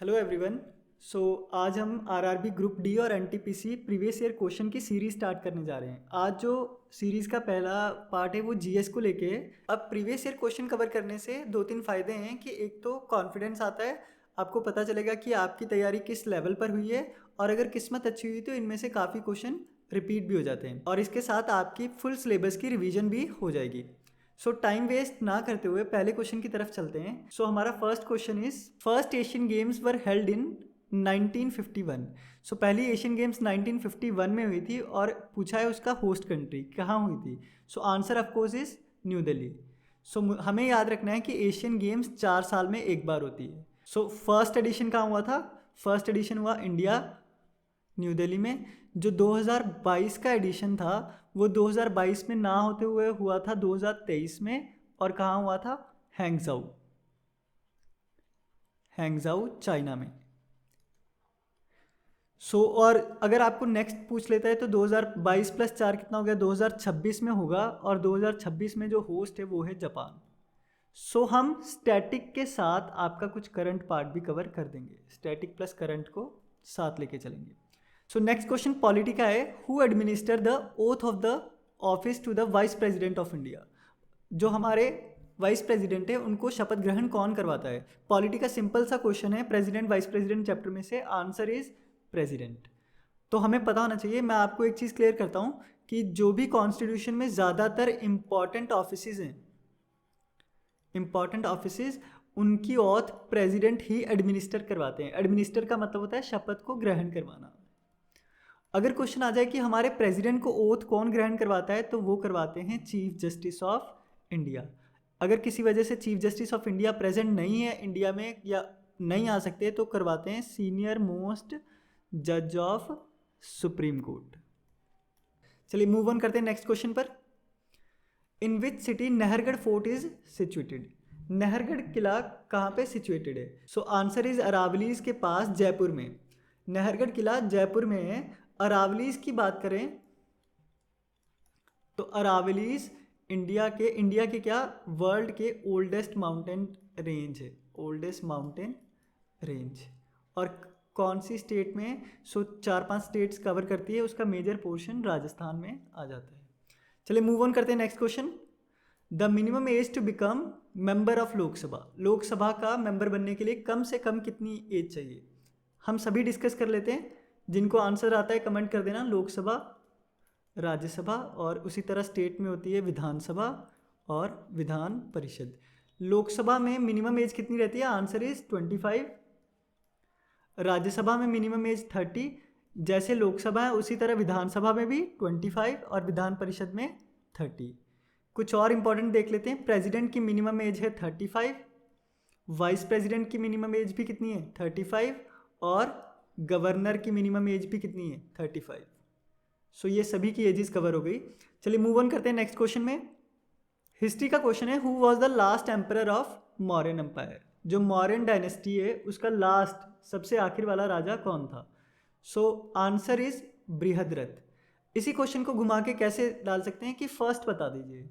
Hello everyone. सो आज हम RRB group D और एनटीपीसी प्रीवियस ईयर क्वेश्चन की सीरीज स्टार्ट करने जा रहे हैं। आज जो सीरीज़ का पहला पार्ट है वो जीएस को लेके है। अब प्रीवियस ईयर क्वेश्चन कवर करने से दो तीन फ़ायदे हैं कि एक तो कॉन्फिडेंस आता है, आपको पता चलेगा कि आपकी तैयारी किस लेवल पर हुई है, और अगर किस्मत अच्छी हुई तो इनमें से काफ़ी क्वेश्चन रिपीट भी हो जाते हैं, और इसके साथ आपकी फुल सिलेबस की रिवीजन भी हो जाएगी। सो टाइम वेस्ट ना करते हुए पहले क्वेश्चन की तरफ चलते हैं। सो हमारा first question is first Asian games were held in 1951। सो पहली एशियन गेम्स 1951 में हुई थी, और पूछा है उसका होस्ट कंट्री कहाँ हुई थी। So answer of course is New Delhi. So हमें याद रखना है कि एशियन गेम्स 4 साल में एक बार होती है। सो फर्स्ट एडिशन कहाँ हुआ था? फर्स्ट एडिशन हुआ इंडिया, न्यू दिल्ली में। जो 2022 का एडिशन था वो 2022 में ना होते हुए हुआ था 2023 में, और कहाँ हुआ था? हैंगजाऊ, हैंगजाऊ चाइना में। और अगर आपको नेक्स्ट पूछ लेता है तो 2022 प्लस 4 कितना हो गया? 2026 में होगा, और 2026 में जो होस्ट है वो है जापान। हम स्टैटिक के साथ आपका कुछ करंट पार्ट भी कवर कर देंगे, स्टैटिक प्लस करंट को साथ लेके चलेंगे। नेक्स्ट क्वेश्चन पॉलिटी का है, who administer the oath of the office to the vice president of India. जो हमारे वाइस प्रेसिडेंट है उनको शपथ ग्रहण कौन करवाता है? पॉलिटी का सिंपल सा क्वेश्चन है, प्रेसिडेंट वाइस प्रेसिडेंट चैप्टर में से आंसर इज प्रेसिडेंट। तो हमें पता होना चाहिए। मैं आपको एक चीज़ क्लियर करता हूँ कि जो भी कॉन्स्टिट्यूशन में ज़्यादातर इंपॉर्टेंट ऑफिसेज हैं, इंपॉर्टेंट ऑफिसेज, उनकी ऑथ प्रेसिडेंट ही एडमिनिस्टर करवाते हैं। एडमिनिस्टर का मतलब होता है शपथ को ग्रहण करवाना। अगर क्वेश्चन आ जाए कि हमारे प्रेसिडेंट को ओथ कौन ग्रहण करवाता है, तो वो करवाते हैं चीफ जस्टिस ऑफ इंडिया। अगर किसी वजह से chief justice of India present नहीं है इंडिया में या नहीं आ सकते, तो करवाते हैं सीनियर मोस्ट जज ऑफ सुप्रीम कोर्ट। चलिए मूव ऑन करते हैं नेक्स्ट क्वेश्चन पर। In which city Nahargarh fort is situated. Nahargarh किला कहाँ पे सिचुएटेड है? आंसर इज अरावलीज के पास जयपुर में। नहरगढ़ किला जयपुर में है। अरावलीज की बात करें तो अरावलीज इंडिया के क्या, वर्ल्ड के ओल्डेस्ट माउंटेन रेंज है, ओल्डेस्ट माउंटेन रेंज। और कौन सी स्टेट में? 4-5 स्टेट्स कवर करती है, उसका मेजर पोर्शन राजस्थान में आ जाता है। चलिए मूव ऑन करते हैं next question. The minimum age to become member of Lok Sabha. Lok Sabha का मेंबर बनने के लिए कम से कम कितनी एज चाहिए? हम सभी डिस्कस कर लेते हैं। जिनको आंसर आता है कमेंट कर देना। लोकसभा, राज्यसभा, और उसी तरह स्टेट में होती है विधानसभा और विधान परिषद। लोकसभा में मिनिमम एज कितनी रहती है? Answer is 25। राज्यसभा में मिनिमम एज 30। जैसे लोकसभा है उसी तरह विधानसभा में भी 25 और विधान परिषद में 30। कुछ और इंपॉर्टेंट देख लेते हैं। प्रेसिडेंट की मिनिमम एज है 35, वाइस प्रेसिडेंट की मिनिमम एज भी कितनी है? 35, और गवर्नर की मिनिमम एज भी कितनी है? 35। ये सभी की एजेस कवर हो गई। चलिए मूव ऑन करते हैं नेक्स्ट क्वेश्चन में। हिस्ट्री का क्वेश्चन है, who was the last emperor of Mauryan empire. जो मौर्यन डायनेस्टी है उसका लास्ट, सबसे आखिर वाला राजा कौन था? Answer is Brihadratha. इसी क्वेश्चन को घुमा के कैसे डाल सकते हैं कि फर्स्ट बता दीजिए।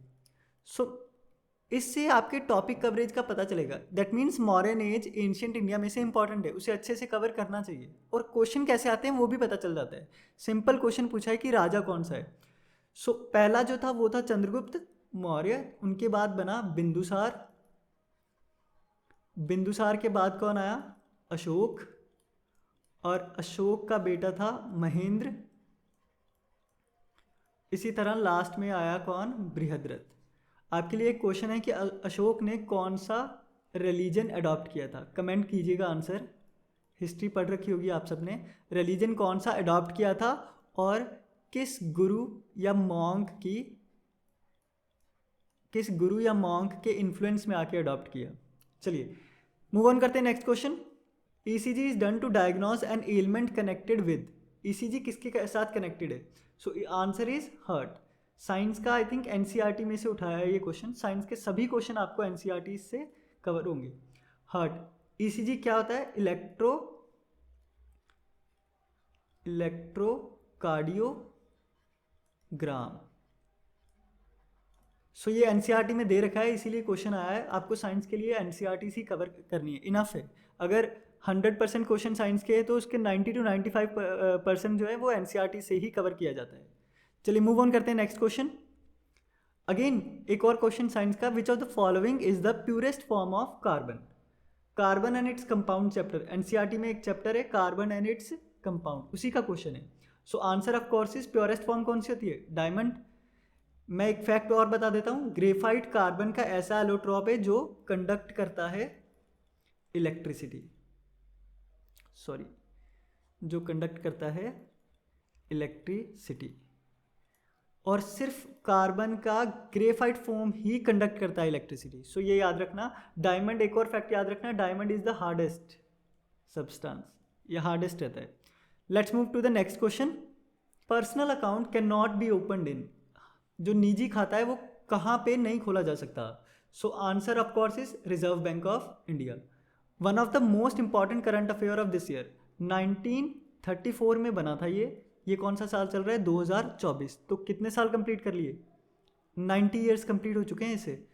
इससे आपके टॉपिक कवरेज का पता चलेगा। That means modern age ancient India में से इंपॉर्टेंट है, उसे अच्छे से कवर करना चाहिए, और क्वेश्चन कैसे आते हैं वो भी पता चल जाता है। सिंपल क्वेश्चन पूछा है कि राजा कौन सा है। पहला जो था वो था चंद्रगुप्त मौर्य, उनके बाद बना बिंदुसार, बिंदुसार के बाद कौन आया? अशोक, और अशोक का बेटा था महेंद्र। इसी तरह लास्ट में आया कौन? बृहद्रथ। आपके लिए एक क्वेश्चन है कि अशोक ने कौन सा रिलीजन अडॉप्ट किया था? कमेंट कीजिएगा आंसर। हिस्ट्री पढ़ रखी होगी आप सबने। रिलीजन कौन सा अडॉप्ट किया था, और किस गुरु या मॉन्क के इन्फ्लुएंस में आके अडॉप्ट किया? चलिए मूव ऑन करते हैं next question. ECG is done to diagnose an element connected with. ECG किसके साथ कनेक्टेड है? Answer is heart. साइंस का आई थिंक एनसीईआरटी में से उठाया है ये क्वेश्चन। साइंस के सभी क्वेश्चन आपको एनसीईआरटी से कवर होंगे। हार्ट, ईसीजी क्या होता है? इलेक्ट्रोकार्डियोग्राम। ये एनसीईआरटी में दे रखा है, इसीलिए क्वेश्चन आया है। आपको साइंस के लिए एनसीईआरटी सी कवर करनी है, इनफ है। अगर 100% क्वेश्चन साइंस के हैं तो उसके 90 to 95% जो है वो एनसीईआरटी से ही कवर किया जाता है। चलिए मूव ऑन करते हैं नेक्स्ट क्वेश्चन। अगेन एक और क्वेश्चन साइंस का, which of the following is the purest form of carbon. Carbon and its compound chapter, NCERT में एक चैप्टर है कार्बन एंड इट्स कंपाउंड, उसी का क्वेश्चन है। So answer of course is purest form कौन सी होती है, डायमंड। मैं एक फैक्ट और बता देता हूँ, ग्रेफाइट कार्बन का ऐसा एलोट्रॉप है जो कंडक्ट करता है इलेक्ट्रिसिटी, सॉरी जो कंडक्ट करता है इलेक्ट्रिसिटी, और सिर्फ कार्बन का ग्रेफाइट फॉर्म ही कंडक्ट करता है इलेक्ट्रिसिटी। सो ये याद रखना। डायमंड, एक और फैक्ट याद रखना, diamond is the hardest substance, ये हार्डेस्ट रहता है। Let's move to the next question. Personal account can not be opened in, जो निजी खाता है वो कहाँ पे नहीं खोला जा सकता। So answer of course is reserve bank of India. One of the most important current affair of this year, 1934 में बना था ये कौन सा साल चल रहा है, 2024। तो कितने साल कंप्लीट कर लिए, 90 ईयर्स कंप्लीट हो चुके हैं इसे,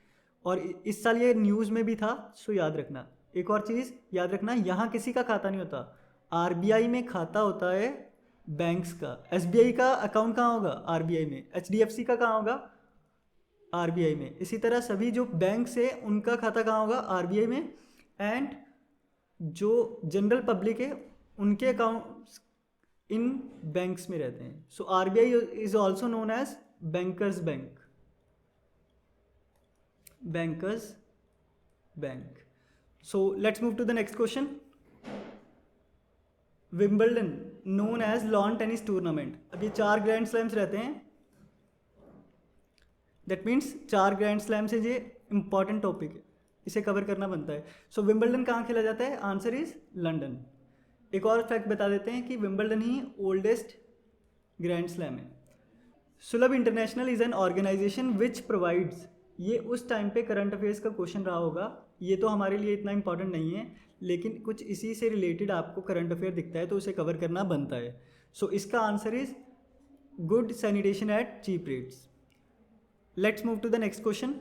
और इस साल ये न्यूज़ में भी था। सो याद रखना, एक और चीज़ याद रखना, यहाँ किसी का खाता नहीं होता, आरबीआई में खाता होता है बैंक्स का। एसबीआई का अकाउंट कहाँ होगा, आरबीआई में। एचडीएफसी का कहाँ होगा, आरबीआई में। इसी तरह सभी जो बैंक्स है उनका खाता कहाँ होगा, आरबीआई में। एंड जो जनरल पब्लिक है उनके अकाउंट्स इन बैंक्स में रहते हैं। So RBI is also known as bankers bank, bankers bank. So let's move to the next question. Wimbledon known as lawn tennis tournament, अब ये 4 ग्रैंड स्लैम्स रहते हैं, दैट मीन्स 4 ग्रैंड स्लैम्स है, ये important topic है, इसे cover करना बनता है। सो विंबलडन कहाँ खेला जाता है, आंसर इज लंदन। एक और फैक्ट बता देते हैं कि विंबलडन ही ओल्डेस्ट ग्रैंड स्लैम है। Sulabh International is an organisation which provides, ये उस टाइम पे करंट अफेयर्स का क्वेश्चन रहा होगा, ये तो हमारे लिए इतना इंपॉर्टेंट नहीं है, लेकिन कुछ इसी से रिलेटेड आपको करंट अफेयर दिखता है तो उसे कवर करना बनता है। सो इसका answer is good sanitation at cheap rates. Let's move to the next question.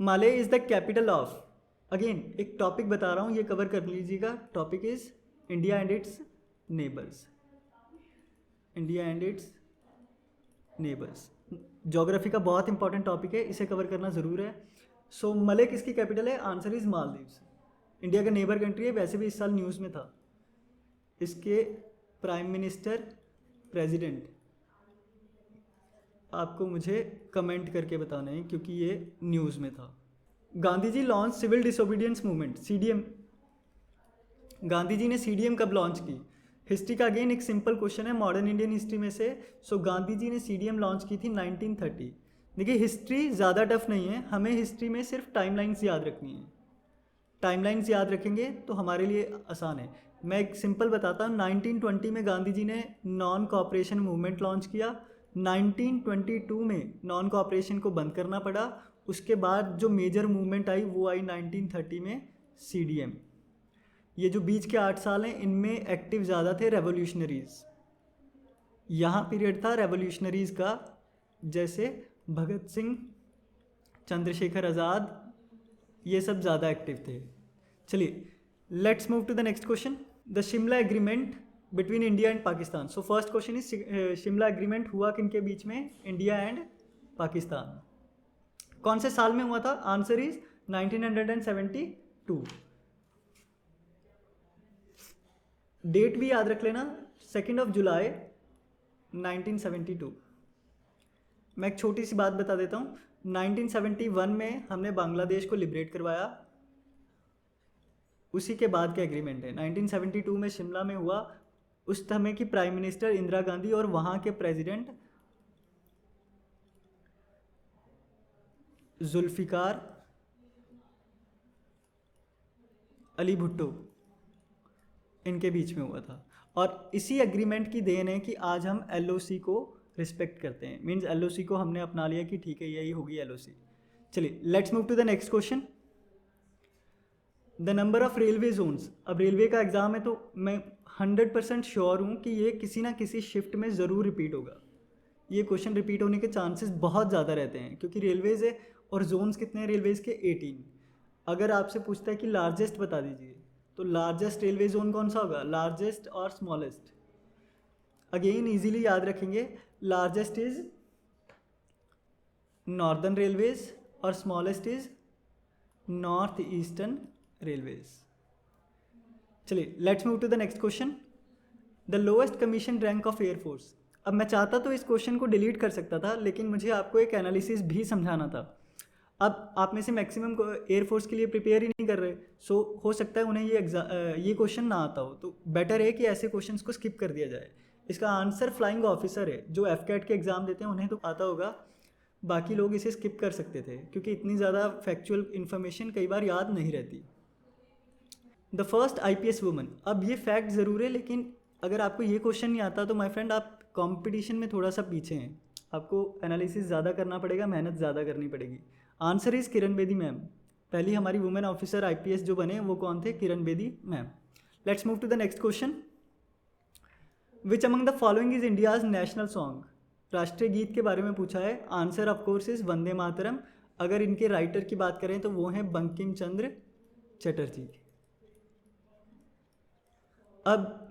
Male is the capital of, again एक टॉपिक बता रहा हूँ, ये कवर कर लीजिएगा। Topic is India and its neighbours, India and its neighbours. Geography का बहुत important topic है, इसे कवर करना ज़रूर है। सो मले किसकी कैपिटल है, आंसर इज मालदीव्स। इंडिया का नेबर कंट्री है, वैसे भी इस साल न्यूज़ में था। इसके प्राइम मिनिस्टर, प्रेसिडेंट आपको मुझे कमेंट करके बताना है क्योंकि ये न्यूज़ में था। Gandhi ji launch civil disobedience movement, CDM, Gandhi ji ने सीडीएम कब लॉन्च की। हिस्ट्री का अगेन एक सिंपल क्वेश्चन है मॉडर्न इंडियन हिस्ट्री में से। सो गांधी जी ने सीडीएम लॉन्च की थी 1930। देखिए हिस्ट्री ज़्यादा टफ नहीं है, हमें हिस्ट्री में सिर्फ टाइमलाइंस याद रखनी है, टाइमलाइंस याद रखेंगे तो हमारे लिए आसान है। मैं एक सिंपल बताता हूँ, 1920 में गांधी जी ने नॉन कॉपरेशन मूवमेंट लॉन्च किया, 1922 में नॉन कॉपरेशन को बंद करना पड़ा, उसके बाद जो मेजर मूवमेंट आई वो आई 1930 में सीडीएम। ये जो बीच के 8 साल हैं इनमें एक्टिव ज़्यादा थे रेवोल्यूशनरीज, यहाँ पीरियड था रेवोल्यूशनरीज का, जैसे भगत सिंह, चंद्रशेखर आज़ाद, ये सब ज़्यादा एक्टिव थे। चलिए let's move to the next question. The Shimla agreement between India and Pakistan. So first question is Shimla agreement हुआ किन के बीच में, इंडिया एंड पाकिस्तान। कौन से साल में हुआ था, आंसर इज 1972। डेट भी याद रख लेना, 2 जुलाई 1972। मैं एक छोटी सी बात बता देता हूँ, 1971 में हमने बांग्लादेश को लिबरेट करवाया, उसी के बाद का एग्रीमेंट है। 1972 में शिमला में हुआ, उस समय की प्राइम मिनिस्टर इंदिरा गांधी और वहाँ के प्रेसिडेंट जुल्फिकार अली भुट्टो, इनके बीच में हुआ था। और इसी एग्रीमेंट की देन है कि आज हम एलओसी को रिस्पेक्ट करते हैं, मींस एलओसी को हमने अपना लिया कि ठीक है यही होगी एलओसी। चलिए let's move to the next question. The number of railway zones, अब रेलवे का एग्जाम है तो मैं 100% श्योर हूँ कि ये किसी ना किसी शिफ्ट में ज़रूर रिपीट होगा। ये क्वेश्चन रिपीट होने के चांसेस बहुत ज़्यादा रहते हैं क्योंकि रेलवेज़ है, और जोन्स कितने हैं रेलवेज़ के, 18। अगर आपसे पूछता है कि लार्जेस्ट बता दीजिए तो लार्जेस्ट रेलवे जोन कौन सा होगा, लार्जेस्ट और स्मॉलेस्ट? अगेन इजीली याद रखेंगे, लार्जेस्ट इज नॉर्दर्न रेलवेज और smallest is North Eastern Railways. चलिए let's move to the next question. The lowest commission rank of air force. अब मैं चाहता तो इस क्वेश्चन को डिलीट कर सकता था, लेकिन मुझे आपको एक एनालिसिस भी समझाना था। अब आप में से मैक्सिमम को एयरफोर्स के लिए प्रिपेयर ही नहीं कर रहे, सो हो सकता है उन्हें ये क्वेश्चन ना आता हो, तो बेटर है कि ऐसे क्वेश्चंस को स्किप कर दिया जाए। इसका आंसर फ्लाइंग ऑफिसर है। जो एफकैट के एग्ज़ाम देते हैं उन्हें तो आता होगा, बाकी लोग इसे स्किप कर सकते थे क्योंकि इतनी ज़्यादा फैक्चुअल इन्फॉर्मेशन कई बार याद नहीं रहती। The first IPS woman. अब ये फैक्ट ज़रूर है, लेकिन अगर आपको ये क्वेश्चन नहीं आता तो माय फ्रेंड आप कंपटीशन में थोड़ा सा पीछे हैं, आपको एनालिसिस ज़्यादा करना पड़ेगा, मेहनत ज़्यादा करनी पड़ेगी। Answer is Kiran Bedi ma'am. पहली हमारी वुमेन ऑफिसर IPS जो बने वो कौन थे, Kiran Bedi ma'am. Let's move to the next question. Which among the following is India's national song. राष्ट्रीय गीत के बारे में पूछा है। Answer of course is Vande Mataram. अगर इनके राइटर की बात करें तो वो हैं बंकिम चंद्र चटर्जी। अब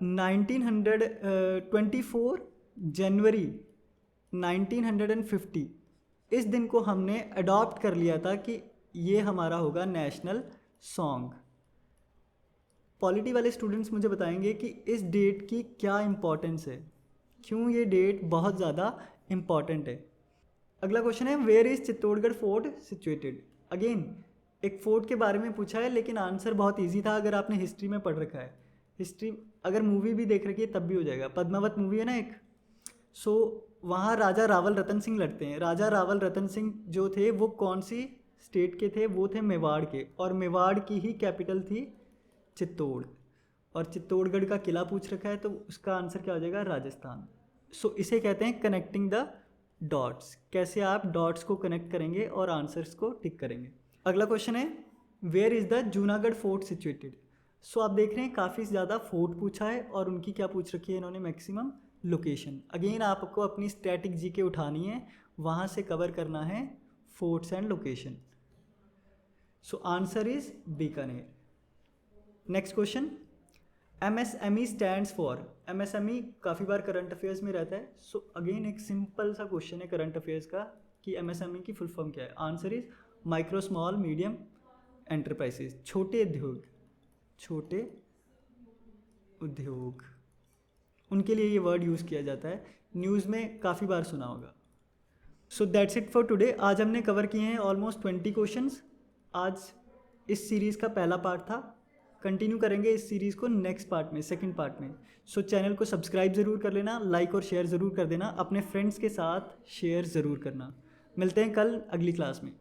24 जनवरी 1950 इस दिन को हमने अडॉप्ट कर लिया था कि ये हमारा होगा नेशनल सॉन्ग। पॉलिटी वाले स्टूडेंट्स मुझे बताएंगे कि इस डेट की क्या इम्पोर्टेंस है, क्यों ये डेट बहुत ज़्यादा इम्पॉर्टेंट है। अगला क्वेश्चन है where is Chittorgarh fort situated. Again एक फोर्ट के बारे में पूछा है, लेकिन आंसर बहुत इजी था अगर आपने हिस्ट्री में पढ़ रखा है। हिस्ट्री अगर मूवी भी देख रखी है तब भी हो जाएगा। पद्मावत मूवी है ना एक, सो वहाँ राजा रावल रतन सिंह लड़ते हैं। राजा रावल रतन सिंह जो थे वो कौन सी स्टेट के थे, वो थे मेवाड़ के, और मेवाड़ की ही कैपिटल थी चित्तौड़। और चित्तौड़गढ़ का किला पूछ रखा है तो उसका आंसर क्या हो जाएगा, राजस्थान। सो इसे कहते हैं कनेक्टिंग द डॉट्स। कैसे आप डॉट्स को कनेक्ट करेंगे और आंसर्स को टिक करेंगे। अगला क्वेश्चन है where is the Junagadh fort situated. So आप देख रहे हैं काफ़ी ज़्यादा फोर्ट पूछा है और उनकी क्या पूछ रखी है इन्होंने, मैक्सिमम लोकेशन। अगेन आपको अपनी स्टैटिक जीके उठानी है, वहाँ से कवर करना है forts and location. So answer is Bikaner. Next question MSME stands for. MSME काफ़ी बार करंट अफेयर्स में रहता है। सो अगेन एक सिंपल सा क्वेश्चन है करंट अफेयर्स का कि MSME की फुल फॉर्म क्या है। Answer is micro small medium enterprises, छोटे उद्योग, छोटे उद्योग, उनके लिए ये वर्ड यूज़ किया जाता है। न्यूज़ में काफ़ी बार सुना होगा। So that's it for today. आज हमने कवर किए हैं ऑलमोस्ट 20 क्वेश्चंस। आज इस सीरीज़ का पहला पार्ट था, कंटिन्यू करेंगे इस सीरीज़ को नेक्स्ट पार्ट में, सेकंड पार्ट में। सो चैनल को सब्सक्राइब ज़रूर कर लेना, लाइक और शेयर ज़रूर कर देना, अपने फ्रेंड्स के साथ शेयर ज़रूर करना। मिलते हैं कल अगली क्लास में।